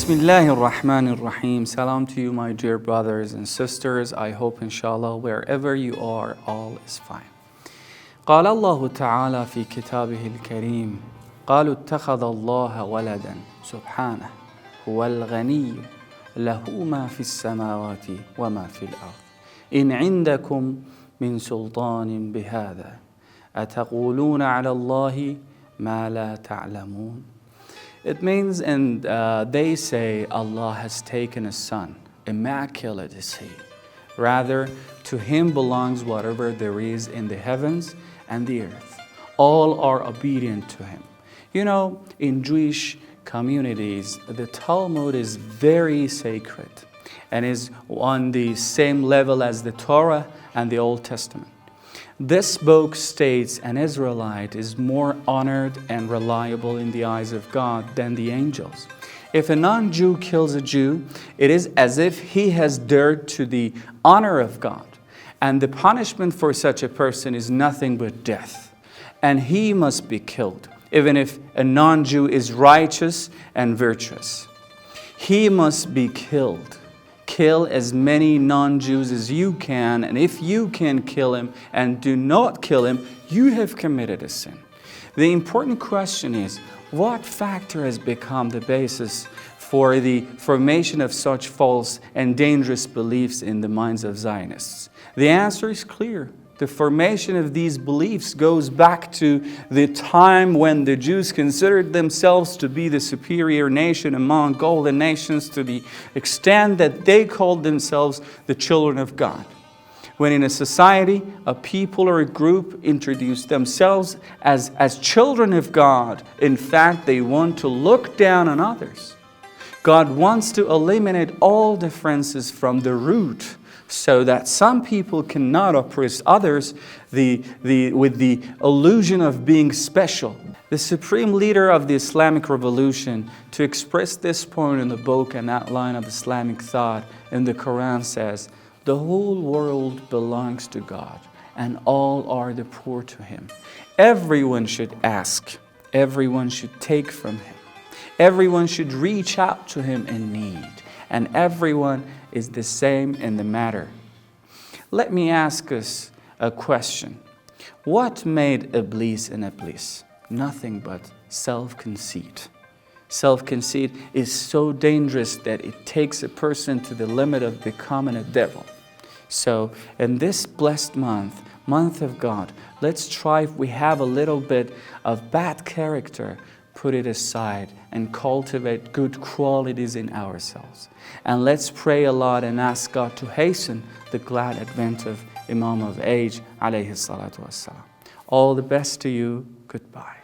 Bismillahir Rahmanir Rahim. Salam to you, my dear brothers and sisters. I hope, inshallah, wherever you are, all is fine. قال الله تعالى في كتابه الكريم قالوا اتخذ الله ولدا سبحانه هو الغني له ما في السماوات وما في الأرض إن عندكم من سلطان بهذا أتقولون على الله ما لا تعلمون. It means, and they say, Allah has taken a son, immaculate is he. Rather, to him belongs whatever there is in the heavens and the earth. All are obedient to him. You know, in Jewish communities, the Talmud is very sacred and is on the same level as the Torah and the Old Testament. This book states an Israelite is more honored and reliable in the eyes of God than the angels. If a non-Jew kills a Jew, it is as if he has dared to the honor of God. And the punishment for such a person is nothing but death. And he must be killed, even if a non-Jew is righteous and virtuous. He must be killed. Kill as many non-Jews as you can, and if you can kill him and do not kill him, you have committed a sin. The important question is, what factor has become the basis for the formation of such false and dangerous beliefs in the minds of Zionists? The answer is clear. The formation of these beliefs goes back to the time when the Jews considered themselves to be the superior nation among all the nations, to the extent that they called themselves the children of God. When in a society, a people or a group introduce themselves as children of God, in fact, they want to look down on others. God wants to eliminate all differences from the root, so that some people cannot oppress others with the illusion of being special. The supreme leader of the Islamic revolution, to express this point in the book and outline of Islamic thought in the Quran, says, "The whole world belongs to God, and all are the poor to him. Everyone should ask, everyone should take from him, everyone should reach out to him in need, and everyone is the same in the matter." Let me ask us a question. What made Iblis an Iblis? Nothing but self-conceit. Self-conceit is so dangerous that it takes a person to the limit of becoming a devil. So in this blessed month of God, let's try, if we have a little bit of bad character, put it aside and cultivate good qualities in ourselves. And let's pray a lot and ask God to hasten the glad advent of Imam of Age, alayhi salatu wassalam. All the best to you. Goodbye.